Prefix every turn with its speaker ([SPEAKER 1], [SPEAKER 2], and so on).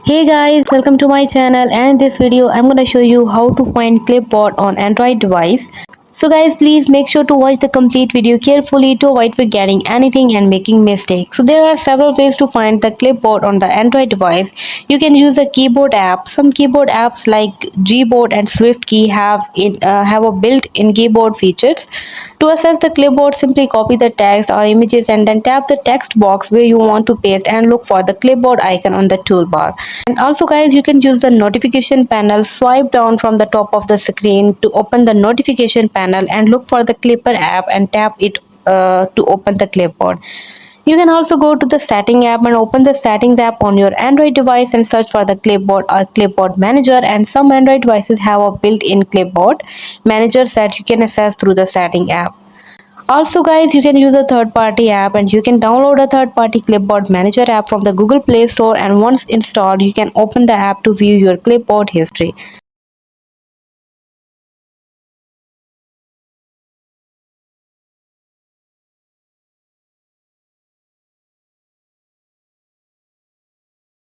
[SPEAKER 1] Hey guys, welcome to my channel, and in this video I'm going to show you how to find Clipboard on Android device. So guys, please make sure to watch the complete video carefully to avoid forgetting anything and making mistakes. So there are several ways to find the Clipboard on the Android device. You can use a keyboard app. Some keyboard apps like Gboard and SwiftKey have a built-in keyboard features. To access the clipboard, simply copy the text or images and then tap the text box where you want to paste and look for the clipboard icon on the toolbar. And also guys, you can use the notification panel. Swipe down from the top of the screen to open the notification panel and look for the Clipper app and tap it to open the clipboard. You can also go to the setting app and open the settings app on your Android device and search for the clipboard or clipboard manager, and some Android devices have a built-in clipboard manager that you can access through the setting app. Also guys, you can use a third party app, and you can download a third party clipboard manager app from the Google Play Store, and once installed you can open the app to view your clipboard history.